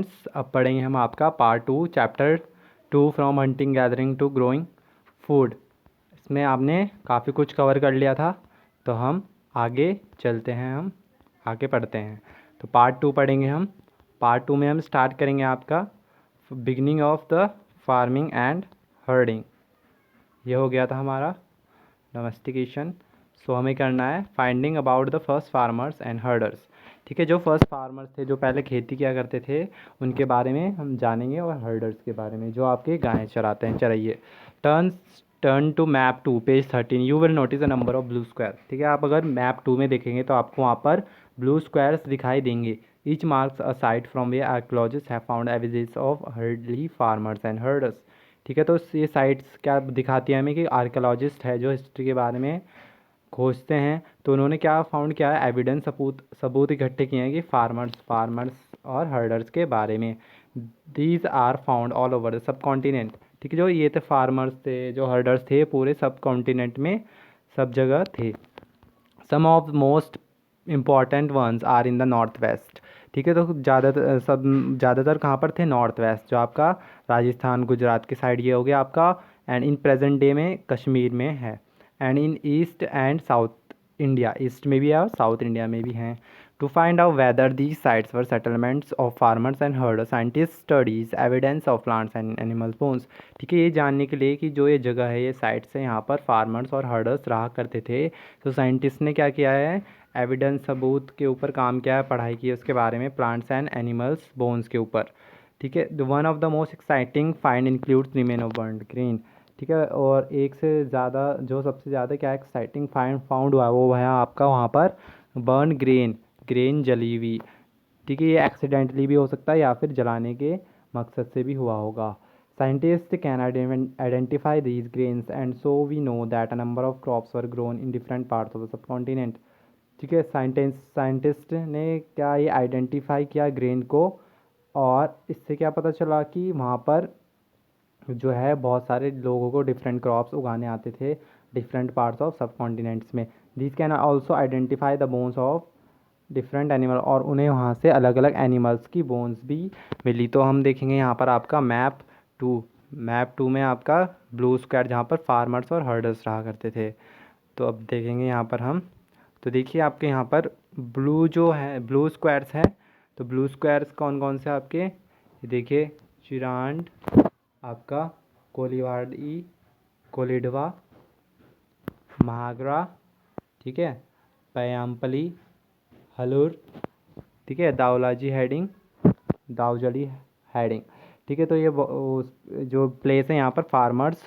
Students, अब पढ़ेंगे हम आपका part 2 chapter 2 from hunting gathering to growing food. इसमें आपने काफ़ी कुछ कवर कर लिया था, तो हम आगे चलते हैं, हम आगे पढ़ते हैं। तो पार्ट 2 पढ़ेंगे हम। पार्ट 2 में हम स्टार्ट करेंगे आपका beginning of the farming and herding. ये हो गया था हमारा डोमेस्टिकेशन। सो हमें करना है finding about the first farmers and herders. ठीक है, जो फर्स्ट फार्मर्स थे, जो पहले खेती किया करते थे, उनके बारे में हम जानेंगे, और हर्डर्स के बारे में, जो आपके गायें चराते हैं, चराइए। Turn to map 2 page 13। You will notice a number of blue square. ठीक है, आप अगर मैप 2 में देखेंगे तो आपको वहाँ पर ब्लू स्क्वायर्स दिखाई देंगे। Each marks a site from where archaeologists have found evidence of early farmers and herders. ठीक है, तो ये साइट्स क्या दिखाती है हमें कि आर्कियोलॉजिस्ट है जो हिस्ट्री के बारे में खोजते हैं, तो उन्होंने क्या फाउंड किया है, एविडेंस सबूत इकट्ठे किए हैं कि फार्मर्स और हर्डर्स के बारे में। These are found all over the subcontinent. ठीक है, जो ये थे फार्मर्स थे, जो हर्डर्स थे, पूरे सब कॉन्टिनेंट में सब जगह थे। Some of most important ones are in the north west. ठीक है, तो ज़्यादातर कहाँ पर थे, नॉर्थ वेस्ट, जो आपका राजस्थान गुजरात के साइड ये हो गया आपका, एंड इन प्रेजेंट डे में कश्मीर में है, and in east and south India, east में भी है और साउथ इंडिया में भी हैं। To find out whether these sites were settlements of farmers and herders, scientist studies evidence of plants and animal bones. ठीक है, ये जानने के लिए कि जो ये जगह है, ये साइट्स है, यहाँ पर फार्मर्स और हर्डर्स रहा करते थे, तो साइंटिस्ट ने क्या किया है, एविडेंस सबूत के ऊपर काम किया है, पढ़ाई की है उसके बारे में, प्लांट्स एंड एनिमल्स बोन्स के ऊपर। ठीक है, one of the most exciting find includes remain of burned green. ठीक है, और एक से ज़्यादा, जो सबसे ज़्यादा क्या एक्साइटिंग फाउंड हुआ है, वो है आपका वहाँ पर बर्न ग्रेन जली हुई। ठीक है, ये एक्सीडेंटली भी हो सकता है या फिर जलाने के मकसद से भी हुआ होगा। Scientists can identify these grains, and so we know that a number of crops were grown in different parts of the subcontinent. ठीक है, साइंटिस्ट ने क्या ये आइडेंटिफाई किया ग्रेन को, और इससे क्या पता चला कि वहाँ पर जो है बहुत सारे लोगों को डिफरेंट क्रॉप्स उगाने आते थे डिफरेंट पार्ट्स ऑफ सब कॉन्टिनेंट्स में। This can also identify the bones of different animal, और उन्हें वहाँ से अलग अलग एनिमल्स की बोन्स भी मिली। तो हम देखेंगे यहाँ पर आपका मैप टू में आपका ब्लू स्क्वायर, जहाँ पर फार्मर्स और हर्डर्स रहा करते थे। तो अब देखेंगे यहाँ पर हम, तो देखिए आपके यहाँ पर ब्लू जो है, ब्लू स्क्वायर्स है, तो ब्लू स्क्वायर्स कौन कौन से आपके, ये देखिए, चिरांड, आपका कोलिवाड़ी, कोलिडवा, महागरा, ठीक है, पयामपली, हलूर, ठीक है, दावजली हेडिंग। ठीक है, तो ये जो प्लेस है, यहाँ पर फार्मर्स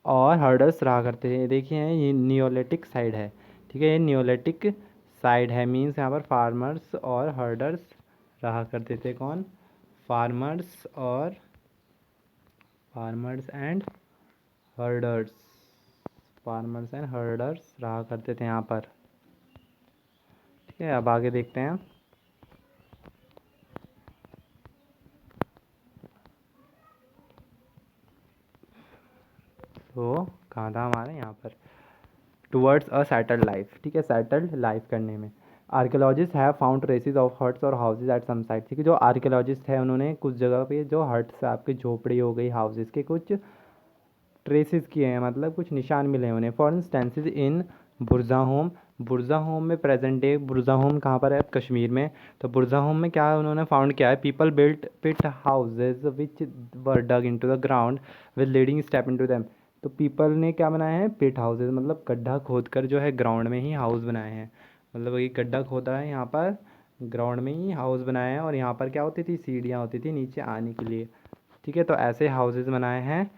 और हर्डर्स रहा करते हैं। देखिए ये नियोलिटिक साइड है। ठीक है, ये नियोलिटिक साइड है, मीन्स यहाँ पर फार्मर्स और हर्डर्स रहा करते थे। कौन, farmers and herders, farmers and herders रहा करते थे यहाँ पर। ठीक है, अब आगे देखते हैं। तो कहाँ था हमारे, यहाँ पर, टुवर्ड्स अ सेटल्ड लाइफ। ठीक है, सेटल्ड लाइफ करने में archaeologist have found traces of huts और हाउसेज एट सम साइट। ठीक है, जो आर्कियोलॉजिस्ट है, उन्होंने कुछ जगह पे जो हट्स, आपकी झोपड़ी हो गई, हाउसेज के कुछ ट्रेसेस किए हैं, मतलब कुछ निशान मिले हैं उन्हें। फॉर इंस्टेंसेज इन बुरजा होम में, प्रेजेंट डे बुरजा होम कहाँ पर है, कश्मीर में। तो बुरजा होम में क्या उन्होंने फाउंड किया है, people built pit houses which were dug into the ground with leading step into them. तो पीपल ने क्या बनाया है, पिट हाउसेज, मतलब गड्ढा खोद कर जो है ग्राउंड में ही हाउस बनाए हैं। मतलब ये गड्ढा खोदा है, यहाँ पर ग्राउंड में ही हाउस बनाए हैं, और यहाँ पर क्या होती थी, सीढ़ियाँ होती थी नीचे आने के लिए। ठीक है, तो ऐसे हाउसेज बनाए हैं।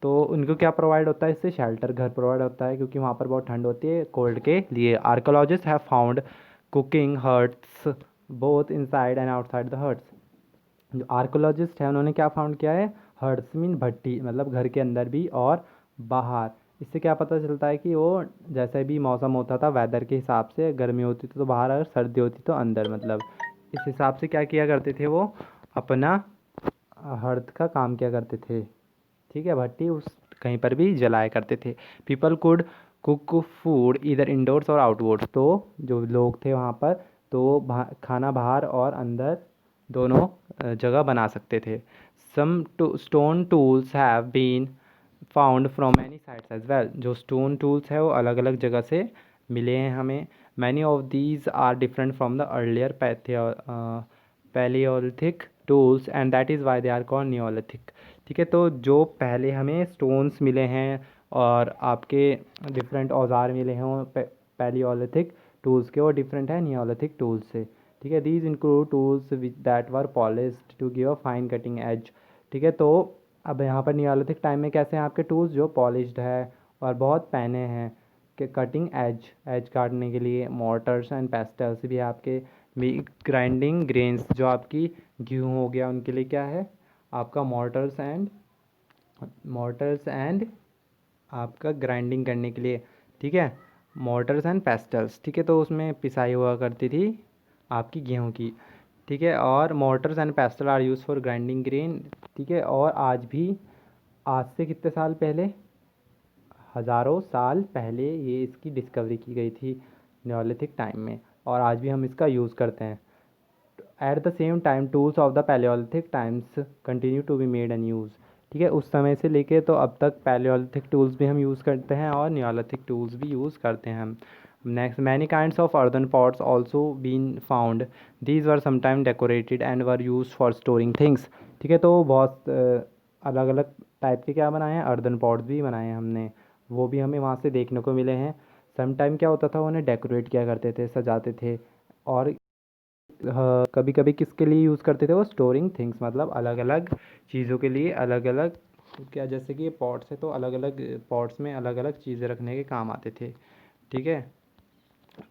तो उनको क्या प्रोवाइड होता है, इससे शेल्टर, घर प्रोवाइड होता है, क्योंकि वहाँ पर बहुत ठंड होती है कोल्ड के लिए। Archaeologists have found cooking hearths both inside and outside the hearths. जो आर्कोलॉजिस्ट है, उन्होंने क्या फाउंड किया है, हर्ट्स मीन भट्टी, मतलब घर के अंदर भी और बाहर। इससे क्या पता चलता है कि वो जैसे भी मौसम होता था, वेदर के हिसाब से, गर्मी होती थी तो बाहर, अगर सर्दी होती तो अंदर, मतलब इस हिसाब से क्या किया करते थे, वो अपना हर्थ का काम किया करते थे। ठीक है, भट्टी उस कहीं पर भी जलाया करते थे। पीपल कुड कुक फूड इधर इंडोर्स और आउटडोर्स। तो जो लोग थे वहाँ पर, तो खाना बाहर और अंदर दोनों जगह बना सकते थे। Some stone tools have been found from many sites as well. जो स्टोन टूल्स है वो अलग अलग जगह से मिले हैं हमें। Many of these are different from the earlier palaeolithic tools and that is why they are called neolithic. ठीक है, तो जो पहले हमें स्टोन्स मिले हैं और आपके डिफरेंट औजार मिले हैं पैलियोलिथिक टूल्स के, वो डिफरेंट है नियोलिथिक टूल्स से। ठीक है, these include tools which that were polished to give a fine cutting edge. ठीक है, तो अब यहाँ पर नियोलिथिक टाइम में कैसे हैं आपके टूल्स, जो पॉलिश्ड है और बहुत पैने हैं कि कटिंग एज काटने के लिए। मोर्टर्स एंड पेस्टल्स भी आपके ग्राइंडिंग ग्रेन्स, जो आपकी गेहूँ हो गया उनके लिए क्या है आपका मोर्टर्स एंड आपका ग्राइंडिंग करने के लिए। ठीक है, मोर्टर्स एंड पेस्टल्स। ठीक है, तो उसमें पिसाई हुआ करती थी आपकी गेहूं की। ठीक है, और mortars and pestle are use for grinding grain. ठीक है, और आज भी, आज से कितने साल पहले, हज़ारों साल पहले ये इसकी डिस्कवरी की गई थी नियोलिथिक टाइम में, और आज भी हम इसका यूज़ करते हैं। At the same time tools of the palaeolithic times continue to be made and use. ठीक है, उस समय से लेके तो अब तक पैलियोलिथिक टूल्स भी हम यूज़ करते हैं और नियोलिथिक टूल्स भी यूज़ करते हैं हम। Next, many kinds of earthen pots also been found. These were sometime decorated and were use for storing things. ठीक है, तो बहुत अलग अलग टाइप के क्या बनाए हैं, अर्दन पॉट्स भी बनाए हैं हमने, वो भी हमें वहाँ से देखने को मिले हैं। समटाइम क्या होता था, उन्हें डेकोरेट किया करते थे, सजाते थे। और कभी कभी किसके लिए यूज़ करते थे वो, स्टोरिंग थिंग्स, मतलब अलग अलग चीज़ों के लिए अलग अलग, क्या जैसे कि ये पॉट्स है तो अलग अलग पॉट्स में अलग अलग चीज़ें रखने के काम आते थे। ठीक है,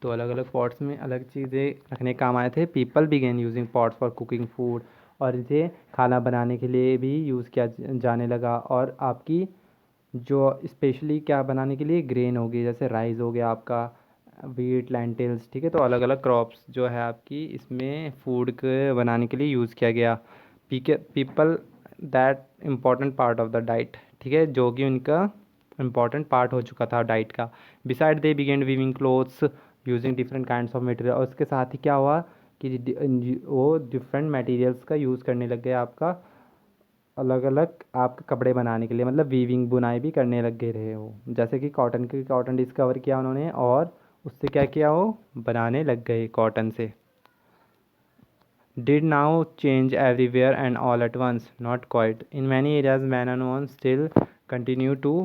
तो अलग अलग पॉट्स में अलग चीज़ें रखने के काम आए थे। People begin using pots for cooking food, और इसे खाना बनाने के लिए भी यूज़ किया जाने लगा। और आपकी जो स्पेशली क्या बनाने के लिए, ग्रेन हो गई, जैसे राइस हो गया आपका, वीट, लेंटिल्स। ठीक है, तो अलग अलग क्रॉप्स जो है आपकी इसमें फूड के बनाने के लिए यूज़ किया गया। People that important part of the diet. ठीक है, जो कि उनका इम्पॉर्टेंट पार्ट हो चुका था डाइट का। Beside they begin weaving clothes using different kinds of material. और उसके साथ ही क्या हुआ कि वो डिफरेंट मटेरियल्स का यूज़ करने लग गए आपका, अलग अलग आपके कपड़े बनाने के लिए, मतलब वीविंग बुनाई भी करने लग गए रहे हो। जैसे कि कॉटन डिस्कवर किया उन्होंने, और उससे क्या किया, वो बनाने लग गए कॉटन से। Did now change everywhere and all at once? Not quite. In many areas, man and woman still continue to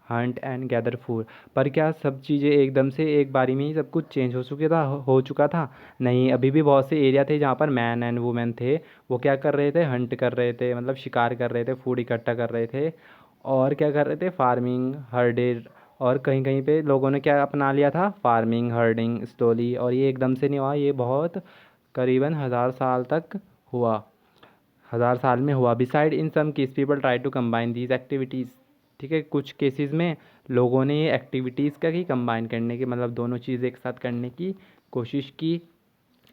Hunt and gather food. पर क्या सब चीज़ें एकदम से एक बारी में ही सब कुछ चेंज हो चुका था? नहीं, अभी भी बहुत से एरिया थे जहाँ पर मैन एंड वुमेन थे, वो क्या कर रहे थे, हंट कर रहे थे, मतलब शिकार कर रहे थे, फूड इकट्ठा कर रहे थे, और क्या कर रहे थे, फार्मिंग, हर्डेड। और कहीं कहीं पे लोगों ने क्या अपना लिया था, फार्मिंग, हर्डिंग स्लोली। और ये एकदम से नहीं हुआ, ये बहुत करीबन 1000 साल तक हुआ, 1000 साल में हुआ। Beside in some case people try to combine these activities. ठीक है, कुछ केसेस में लोगों ने ये एक्टिविटीज़ का की कंबाइन करने की, मतलब दोनों चीज़ एक साथ करने की कोशिश की,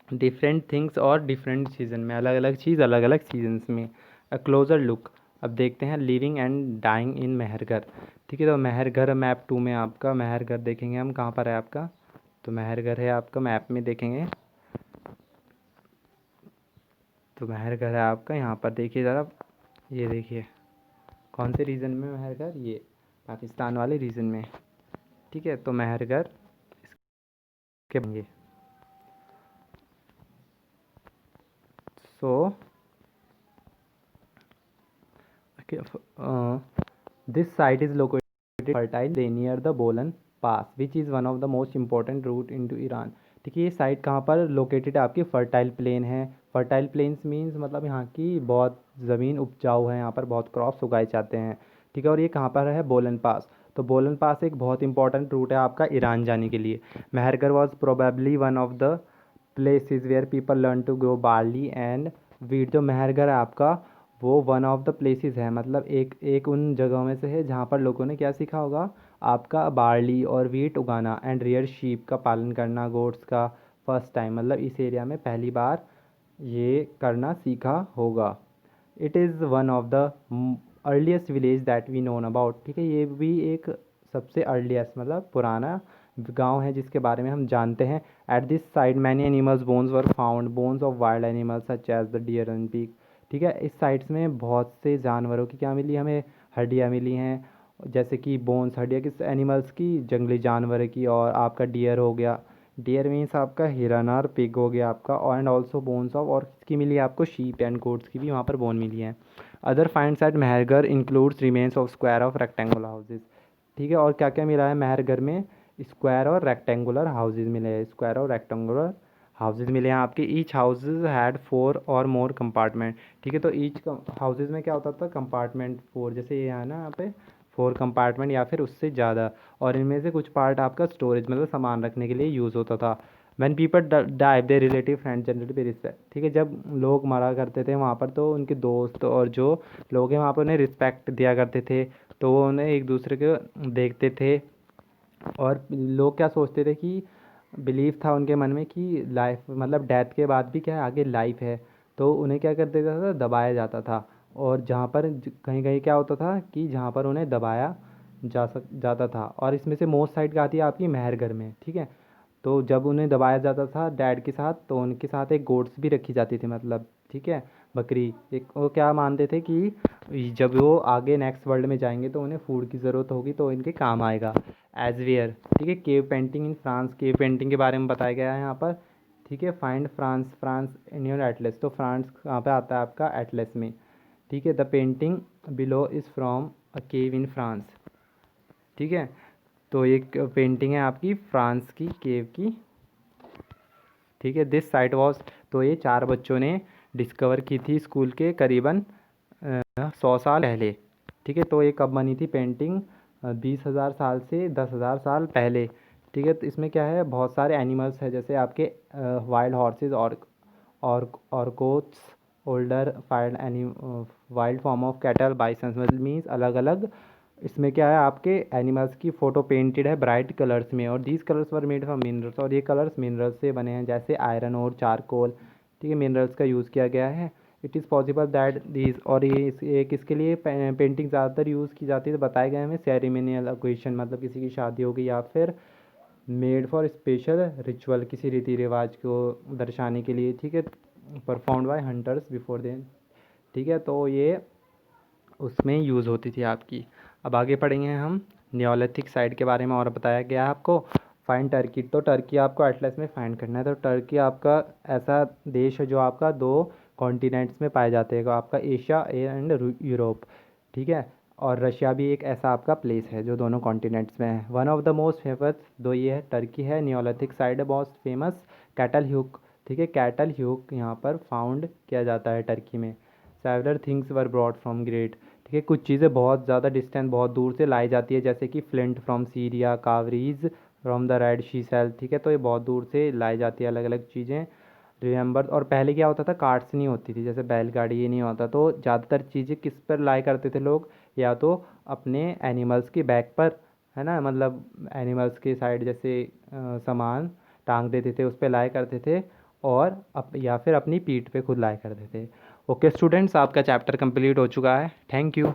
डिफरेंट थिंग्स और डिफरेंट सीजन में, अलग अलग चीज़ अलग अलग सीजन्स में। अ क्लोजर लुक, अब देखते हैं living and dying in Mehrgarh. ठीक है, तो मेहरगढ़ मैप 2 में आपका मेहरगढ़ देखेंगे हम, कहाँ पर है आपका, तो मेहरगढ़ है आपका मैप में देखेंगे, तो मेहरगढ़ है आपका, यहाँ पर देखिए ज़रा, ये देखिए कौन से रीजन में मेहरगढ़, ये पाकिस्तान वाले रीजन में। ठीक है, तो मेहरगढ़ इसके बनेंगे। So this site is located fertile near the Bolan pass which is one of the most important route into Iran. ठीक है, ये साइट कहाँ पर लोकेटेड है आपकी, फर्टाइल प्लेन है। फर्टाइल प्लेन्स मीन्स मतलब यहाँ की बहुत ज़मीन उपजाऊ है, यहाँ पर बहुत क्रॉप्स उगाए जाते हैं। ठीक है, और ये कहाँ पर है, बोलन पास। तो बोलन पास एक बहुत इंपॉर्टेंट रूट है आपका ईरान जाने के लिए। Mehrgarh was probably one of the places where people learn to grow barley and wheat. जो मेहरगढ़ है आपका, वो वन ऑफ द प्लेसेस है, मतलब एक एक उन जगहों में से है जहाँ पर लोगों ने क्या सीखा होगा, आपका बार्ली और वीट उगाना, एंड रियर शीप का पालन करना, गोट्स का फर्स्ट टाइम, मतलब इस एरिया में पहली बार ये करना सीखा होगा। It is one of the earliest village that we known about. ठीक है, ये भी एक सबसे अर्लीस्ट मतलब पुराना गांव है जिसके बारे में हम जानते हैं। At this side many animals bones were found, bones of wild animals such as the deer and pig. ठीक है, इस साइट्स में बहुत से जानवरों की क्या मिली हमें, हड्डियाँ मिली हैं, जैसे कि बोन्स, हड्डियाँ किस एनिमल्स की, जंगली जानवर की, और आपका डियर हो गया, डियर मीन्स आपका हिरन, और पिग हो गया आपका, और एंड ऑल्सो बोन्स ऑफ, और किसकी मिली है आपको, शीप एंड गोट्स की भी वहाँ पर बोन मिली है। Other finds at Mehrgarh includes remains of square of rectangular houses. ठीक है, और क्या क्या मिला है मेहरगढ़ में, स्क्वायर और रेक्टेंगुलर हाउसेज मिले हैं, स्क्वायर और रेक्टेंगुलर हाउसेज मिले हैं आपके। ईच हाउसेज हैड 4 और मोर कंपार्टमेंट। ठीक है, तो ईच हाउसेज में क्या होता था, कंपार्टमेंट 4, जैसे ये है ना यहाँ पे 4 कंपार्टमेंट या फिर उससे ज़्यादा, और इनमें से कुछ पार्ट आपका स्टोरेज मतलब सामान रखने के लिए यूज़ होता था। When people dive they relative friend generally पे रिस्पेक्ट। ठीक है, जब लोग मरा करते थे वहाँ पर तो उनके दोस्त और जो लोग हैं वहाँ पर उन्हें रिस्पेक्ट दिया करते थे, तो वो उन्हें एक दूसरे को देखते थे। और लोग क्या सोचते थे कि बिलीव था उनके मन में कि लाइफ मतलब डेथ के बाद भी क्या है, आगे लाइफ है, तो उन्हें क्या कर देता था, दबाया जाता था। और जहाँ पर कहीं कहीं क्या होता था कि जहाँ पर उन्हें दबाया जाता था, और इसमें से मोस्ट साइड क्या आती है आपकी, मेहरगढ़ में। ठीक है, तो जब उन्हें दबाया जाता था डैड के साथ, तो उनके साथ एक गोट्स भी रखी जाती थी, मतलब ठीक है, बकरी एक, वो क्या मानते थे कि जब वो आगे नेक्स्ट वर्ल्ड में जाएंगे तो उन्हें फूड की ज़रूरत होगी तो इनके काम आएगा। As where. ठीक है, cave painting in France, cave painting के बारे में बताया गया है यहाँ पर। ठीक है, find France, France in your Atlas, तो फ्रांस कहाँ पे आता है आपका, एटलस में। ठीक है, the painting below is from a cave in France. ठीक है, तो एक पेंटिंग है आपकी फ्रांस की केव की। ठीक है, दिस साइट वॉज, तो ये 4 बच्चों ने डिस्कवर की थी स्कूल के करीबन 100 साल पहले। ठीक है, तो ये कब बनी थी पेंटिंग, 20,000 साल से 10,000 साल पहले। ठीक है, तो इसमें क्या है, बहुत सारे एनिमल्स हैं, जैसे आपके वाइल्ड हॉर्सेस और quotes, older wild form of cattle, बाइसन्स, मतलब मीन्स अलग अलग। इसमें क्या है आपके एनिमल्स की फ़ोटो पेंटेड है ब्राइट कलर्स में, और these colours were made from minerals, और ये कलर्स मिनरल्स से बने हैं, जैसे आयरन और चारकोल। ठीक है, मिनरल्स का यूज़ किया गया है। It is possible that these, और ये किसके लिए पेंटिंग ज़्यादातर यूज़ की जाती है, तो बताया गया हमें सेरेमनियल ओकेजन, मतलब किसी की शादी होगी, या फिर मेड फॉर स्पेशल रिचुअल, किसी रीति रिवाज को दर्शाने के लिए। ठीक है, performed by hunters before then. ठीक है, तो ये उसमें यूज़ होती थी आपकी। अब आगे पढ़ेंगे हम नियोलिथिक साइड के बारे में, और बताया गया है आपको। फाइंड टर्की, तो टर्की आपको एटलस में फाइंड करना है। तो टर्की आपका ऐसा देश है जो आपका 2 कॉन्टिनेंट्स में पाए जाते हैं, आपका एशिया एंड यूरोप। ठीक है, और रशिया भी एक ऐसा आपका प्लेस है जो दोनों कॉन्टिनेंट्स में है। One of the most famous, दो ये है टर्की है, नियोलिथिक साइड है बहुत फेमस, कैटल ह्यूक। ठीक है, कैटल ह्यूक यहाँ पर फाउंड किया जाता है टर्की में। Several things were broad from great. ठीक है, कुछ चीज़ें बहुत ज़्यादा डिस्टेंस, बहुत दूर से लाई जाती है, जैसे कि flint from Syria, cowries from the Red Sea shell. ठीक है, तो ये बहुत दूर से लाई जाती है अलग अलग चीज़ें। रिमेंबर, और पहले क्या होता था, कार्ट्स नहीं होती थी, जैसे बैलगाड़ी ये नहीं होता, तो ज़्यादातर चीज़ें किस पर लाई करते थे लोग, या तो अपने एनिमल्स के बैक पर, है ना, मतलब एनिमल्स के साइड जैसे सामान टांग देते थे, उस पर लाया करते थे, और या फिर अपनी पीठ पे खुद लाया करते थे। ओके स्टूडेंट्स, आपका चैप्टर कंप्लीट हो चुका है। Thank you.